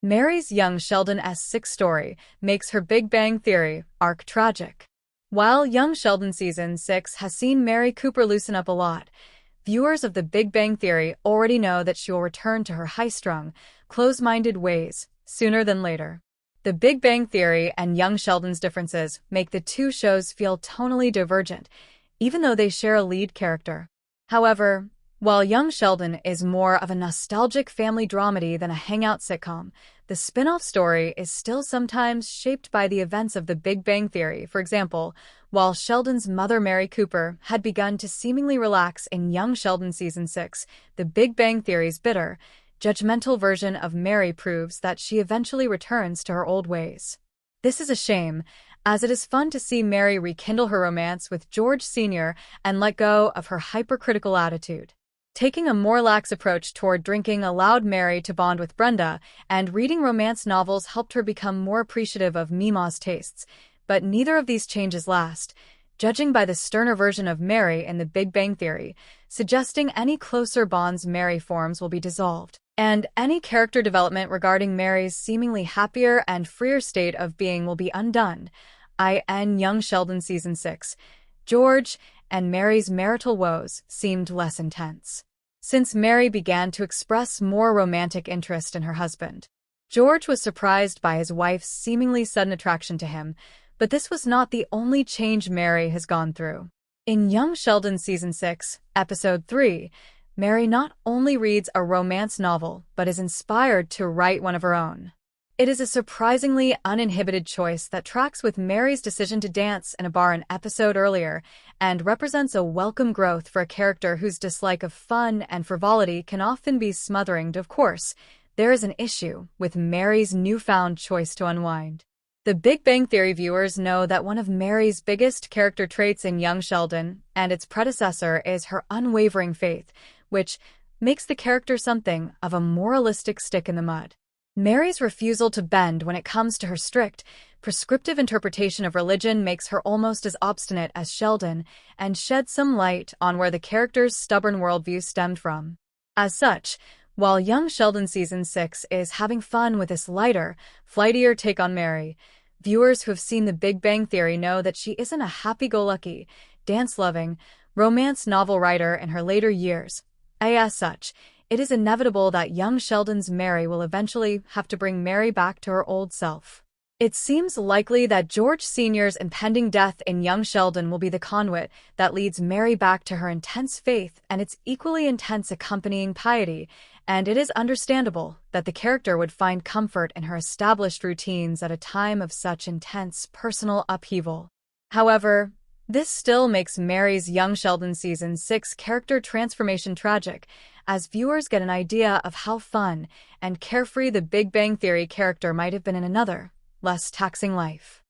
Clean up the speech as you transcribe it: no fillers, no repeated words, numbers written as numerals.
Mary's young Sheldon S6 story makes her Big Bang Theory arc tragic. While young Sheldon Season 6 has seen Mary Cooper loosen up a lot, viewers of The Big Bang Theory already know that she will return to her high-strung, close-minded ways sooner than later. The Big Bang Theory and young Sheldon's differences make the two shows feel tonally divergent, even though they share a lead character. However, while young Sheldon is more of a nostalgic family dramedy than a hangout sitcom, the spin-off story is still sometimes shaped by the events of The Big Bang Theory. For example, while Sheldon's mother Mary Cooper had begun to seemingly relax in young Sheldon Season 6, The Big Bang Theory's bitter, judgmental version of Mary proves that she eventually returns to her old ways. This is a shame, as it is fun to see Mary rekindle her romance with George Sr. and let go of her hypercritical attitude. Taking a more lax approach toward drinking allowed Mary to bond with Brenda, and reading romance novels helped her become more appreciative of Mima's tastes, but neither of these changes last, judging by the sterner version of Mary in The Big Bang Theory, suggesting any closer bonds Mary forms will be dissolved, and any character development regarding Mary's seemingly happier and freer state of being will be undone. In young Sheldon Season 6, George and Mary's marital woes seemed less intense. Since Mary began to express more romantic interest in her husband, George was surprised by his wife's seemingly sudden attraction to him, but this was not the only change Mary has gone through. In young Sheldon Season 6, Episode 3, Mary not only reads a romance novel, but is inspired to write one of her own. It is a surprisingly uninhibited choice that tracks with Mary's decision to dance in a bar an episode earlier, and represents a welcome growth for a character whose dislike of fun and frivolity can often be smothering. Of course, there is an issue with Mary's newfound choice to unwind. The Big Bang Theory viewers know that one of Mary's biggest character traits in young Sheldon and its predecessor is her unwavering faith, which makes the character something of a moralistic stick in the mud. Mary's refusal to bend when it comes to her strict, prescriptive interpretation of religion makes her almost as obstinate as Sheldon and sheds some light on where the character's stubborn worldview stemmed from. As such, while young Sheldon Season 6 is having fun with this lighter, flightier take on Mary, viewers who have seen The Big Bang Theory know that she isn't a happy-go-lucky, dance-loving, romance novel writer in her later years. As such, it is inevitable that young Sheldon's Mary will eventually have to bring Mary back to her old self. It seems likely that George Sr.'s impending death in young Sheldon will be the conduit that leads Mary back to her intense faith and its equally intense accompanying piety, and it is understandable that the character would find comfort in her established routines at a time of such intense personal upheaval. However, this still makes Mary's young Sheldon Season 6 character transformation tragic, as viewers get an idea of how fun and carefree the Big Bang Theory character might have been in another, less taxing life.